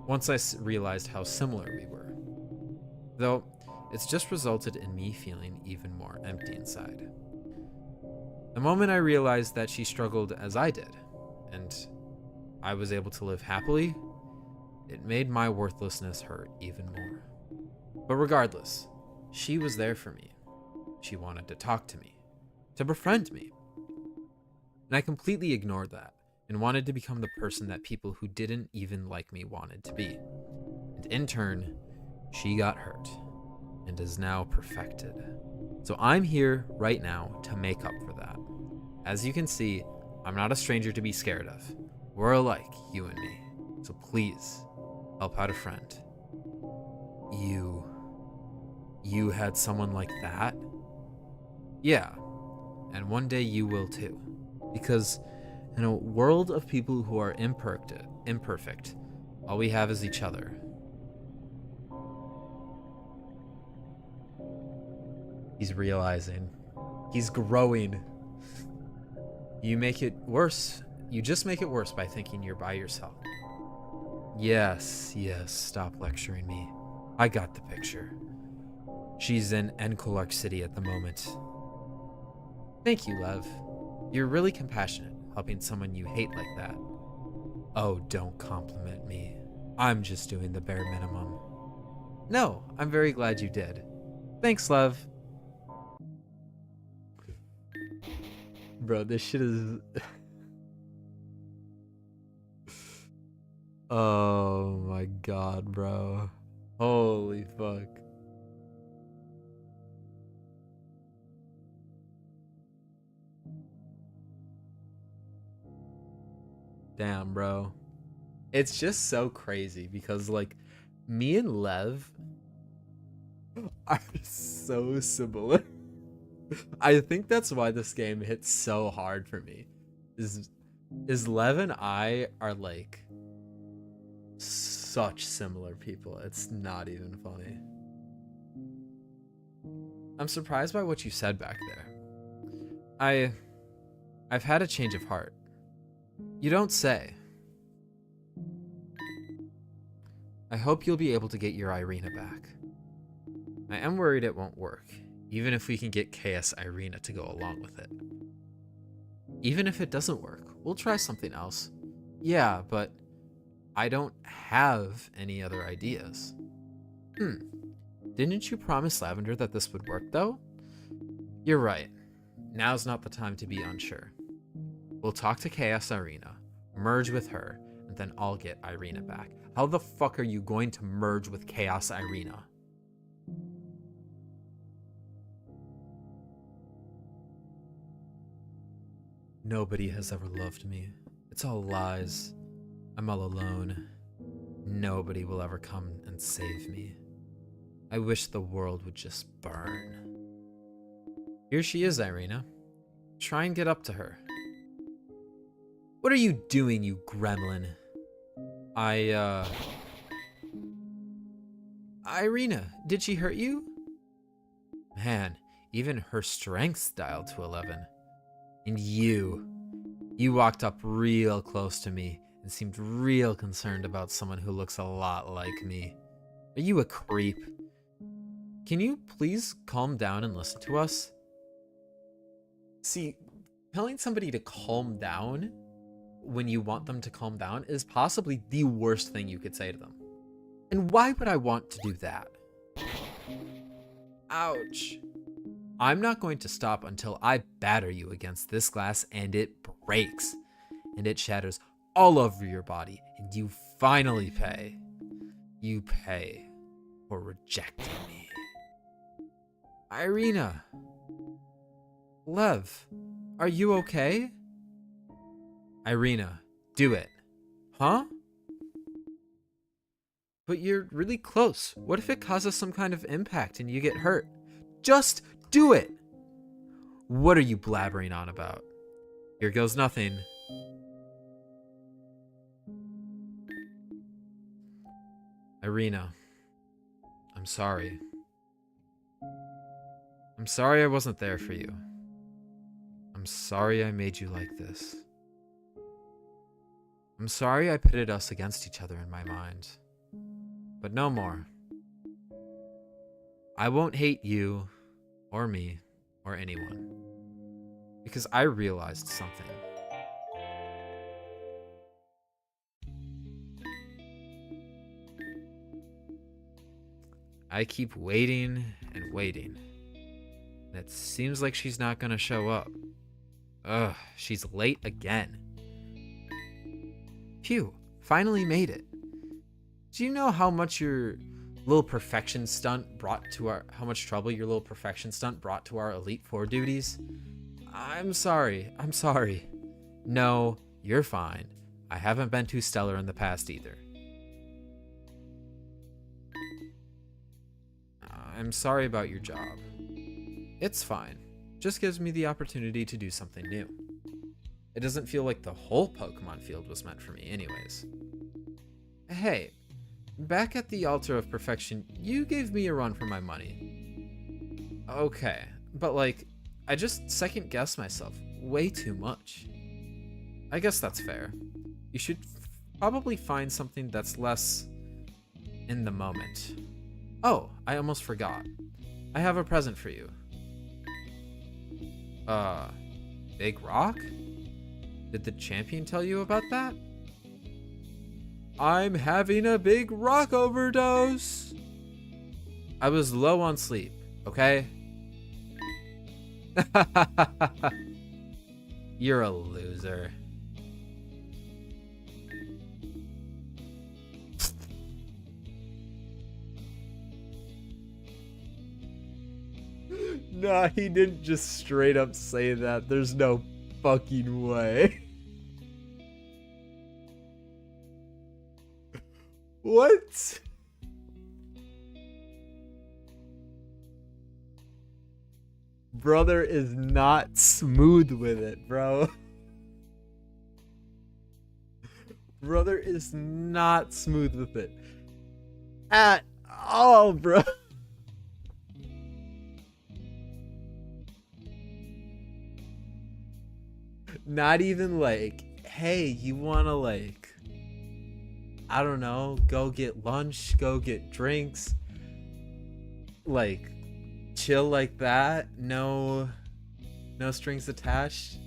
once I realized how similar we were. Though, it's just resulted in me feeling even more empty inside. The moment I realized that she struggled as I did, and I was able to live happily, it made my worthlessness hurt even more. But regardless, she was there for me. She wanted to talk to me, to befriend me. And I completely ignored that and wanted to become the person that people who didn't even like me wanted to be. And in turn, she got hurt and is now perfected. So I'm here right now to make up for that. As you can see, I'm not a stranger to be scared of. We're alike, you and me. So please, help out a friend. You had someone like that? Yeah, and one day you will too. Because in a world of people who are imperfect, all we have is each other. He's realizing. He's growing. You make it worse. You just make it worse by thinking you're by yourself. Yes, stop lecturing me. I got the picture. She's in Encolark City at the moment. Thank you, Lev. You're really compassionate, helping someone you hate like that. Oh, don't compliment me. I'm just doing the bare minimum. No, I'm very glad you did. Thanks, Lev. Bro, this shit is... Oh my god, bro. Holy fuck. Damn, bro. It's just so crazy because, like, me and Lev are so similar. I think that's why this game hits so hard for me. Is Lev and I are, like, such similar people. It's not even funny. I'm surprised by what you said back there. I've had a change of heart. You don't say. I hope you'll be able to get your Irina back. I am worried it won't work, even if we can get Chaos Irina to go along with it. Even if it doesn't work, we'll try something else. Yeah, but I don't have any other ideas. Didn't you promise Lavender that this would work, though? You're right. Now's not the time to be unsure. We'll talk to Chaos Irina, merge with her, and then I'll get Irina back. How the fuck are you going to merge with Chaos Irina? Nobody has ever loved me. It's all lies. I'm all alone. Nobody will ever come and save me. I wish the world would just burn. Here she is, Irina. Try and get up to her. What are you doing, you gremlin? I, Irina, did she hurt you? Man, even her strength's dialed to 11. And you walked up real close to me and seemed real concerned about someone who looks a lot like me. Are you a creep? Can you please calm down and listen to us? See, telling somebody to calm down when you want them to calm down is possibly the worst thing you could say to them. And why would I want to do that? Ouch. I'm not going to stop until I batter you against this glass and it breaks. And it shatters all over your body. And you finally pay. You pay for rejecting me. Irina. Lev, are you okay? Irina, do it. Huh? But you're really close. What if it causes some kind of impact and you get hurt? Just do it! What are you blabbering on about? Here goes nothing. Irina, I'm sorry. I'm sorry I wasn't there for you. I'm sorry I made you like this. I'm sorry I pitted us against each other in my mind. But no more. I won't hate you, or me, or anyone. Because I realized something. I keep waiting and waiting. And it seems like she's not gonna show up. Ugh, she's late again. Phew, finally made it. Do you know how much your little perfection stunt brought to our, how much trouble your little perfection stunt brought to our Elite Four duties? I'm sorry. No, you're fine. I haven't been too stellar in the past either. I'm sorry about your job. It's fine. Just gives me the opportunity to do something new. It doesn't feel like the whole Pokemon field was meant for me anyways. Hey, back at the Altar of Perfection, you gave me a run for my money. Okay, but like, I just second-guessed myself way too much. I guess that's fair. You should probably find something that's less in the moment. Oh, I almost forgot. I have a present for you. Big rock? Did the champion tell you about that? I'm having a big rock overdose. I was low on sleep, okay? You're a loser. Nah, he didn't just straight up say that. There's no fucking way. What? Brother is not smooth with it, bro. Brother is not smooth with it. At all, bro. Not even like, hey, you wanna like, I don't know, go get lunch, go get drinks, like chill like that, no strings attached.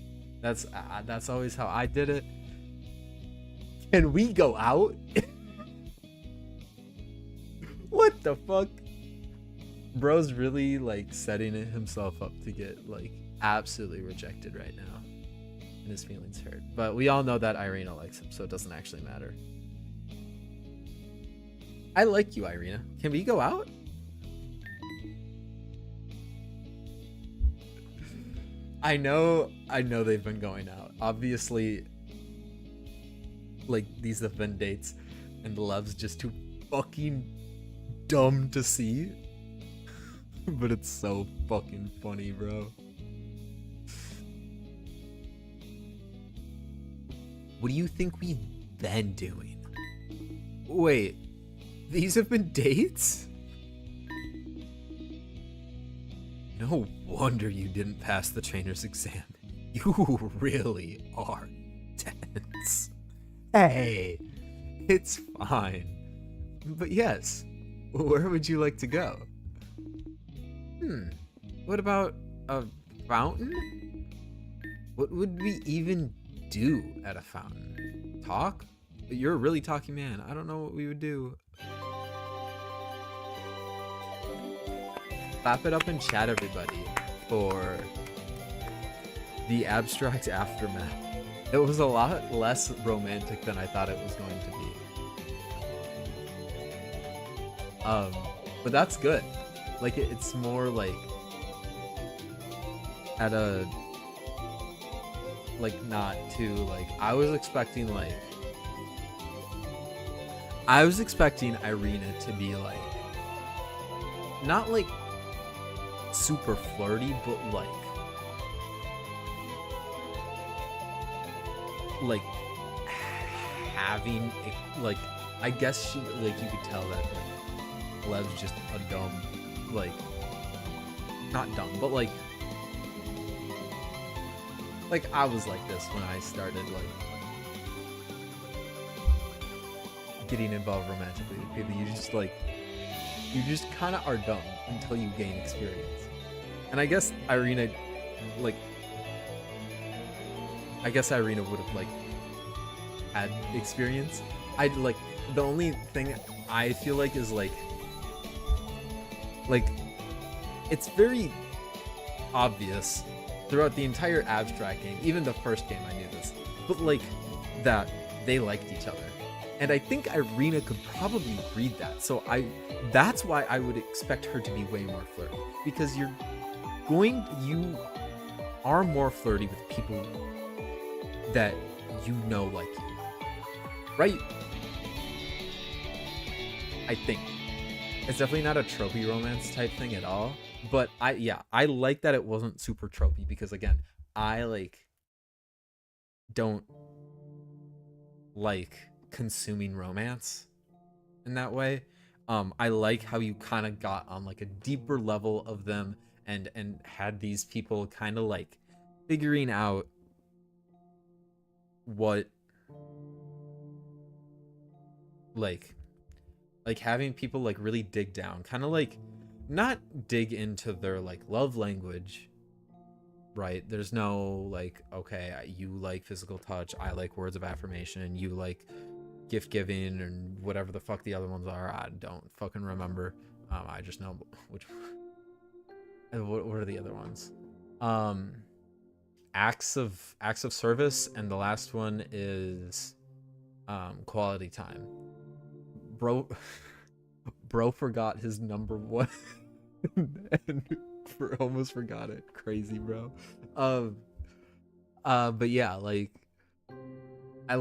That's always how I did it. Can we go out? What the fuck? Bro's really like setting it himself up to get like absolutely rejected right now. And his feelings hurt. But we all know that Irina likes him, so it doesn't actually matter. I like you, Irina. Can we go out? I know they've been going out. Obviously, like, these have been dates, and Love's just too fucking dumb to see. But it's so fucking funny, bro. What do you think we've been doing? Wait, these have been dates? No wonder you didn't pass the trainer's exam. You really are tense. Hey, it's fine. But yes, where would you like to go? What about a fountain? What would we even do at a fountain? Talk? You're a really talky man. I don't know what we would do. Clap it up in chat, everybody, for the abstract aftermath. It was a lot less romantic than I thought it was going to be. But that's good. Like, it's more like at a, like, not too, like, I was expecting Irina to be like, not like super flirty, but like having like, I guess she, like, you could tell that like Lev's just a dumb, like, not dumb, but like I was like this when I started like getting involved romantically with people. You just kind of are dumb until you gain experience. And I guess Irina would have like had experience. I'd like, the only thing I feel like is like it's very obvious throughout the entire abstract game, even the first game I knew this, but like that they liked each other. And I think Irina could probably read that. So that's why I would expect her to be way more flirty, because you are more flirty with people that you know like you, right? I think it's definitely not a tropey romance type thing at all, but I like that it wasn't super tropey, because again, I like don't like consuming romance in that way. I like how you kind of got on like a deeper level of them and had these people kind of like figuring out what like having people like really dig down, kind of like not dig into their like love language, right? There's no like, okay, you like physical touch, I like words of affirmation, and you like gift giving and whatever the fuck the other ones are. I don't fucking remember. I just know which. What are the other ones? Acts of service, and the last one is quality time. Bro forgot his number one and almost forgot it. Crazy, bro. But yeah, like I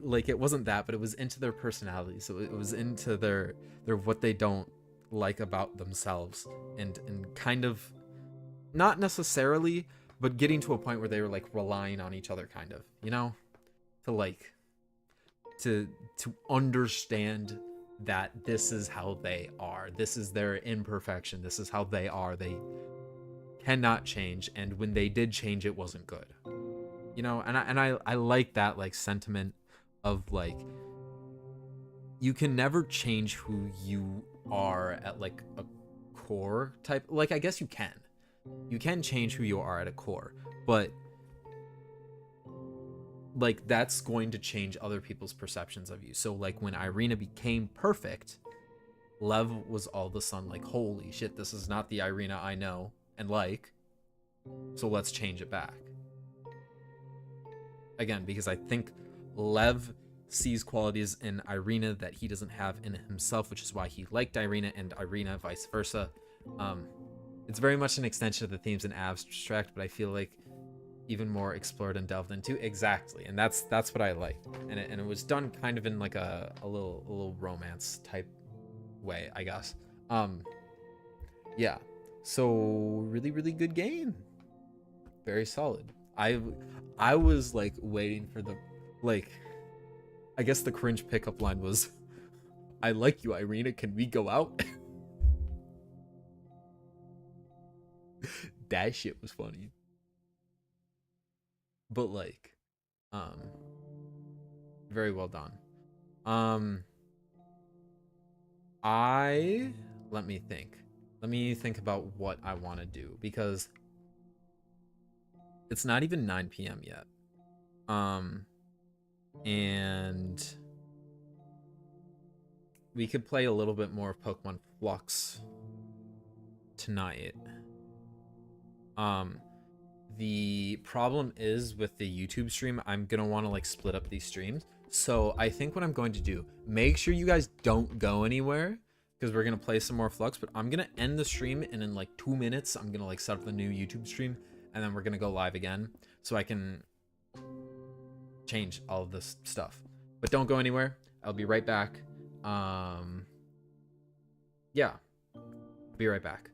like, it wasn't that, but it was into their personality. So it was into their what they don't like about themselves, and kind of not necessarily, but getting to a point where they were like relying on each other, kind of, you know, to like to understand that this is how they are, this is their imperfection, this is how they are, they cannot change, and when they did change, it wasn't good, you know. And I like that like sentiment of like, you can never change who you are at like a core type. Like, I guess you can change who you are at a core, but like that's going to change other people's perceptions of you. So like when Irina became perfect, Lev was all of a sudden like, holy shit, this is not the Irina I know and like, so let's change it back. Again, because I think Lev sees qualities in Irina that he doesn't have in himself, which is why he liked Irina, and Irina vice versa. It's very much an extension of the themes in abstract, but I feel like even more explored and delved into. Exactly, and that's what I like, and it was done kind of in like a little romance type way, I guess. Yeah, so really good game, very solid. I was like waiting for the like I guess the cringe pickup line was, "I like you, Irina. Can we go out?" That shit was funny. But like, um, very well done. Um, I let me think. Let me think about what I want to do because it's not even 9 p.m. yet. And we could play a little bit more of Pokemon Flux tonight. The problem is with the YouTube stream, I'm gonna want to like split up these streams. So I think what I'm going to do, make sure you guys don't go anywhere because we're gonna play some more Flux, but I'm gonna end the stream and in like 2 minutes I'm gonna like set up the new YouTube stream and then we're gonna go live again so I can change all of this stuff. But don't go anywhere. I'll be right back. Yeah, I'll be right back.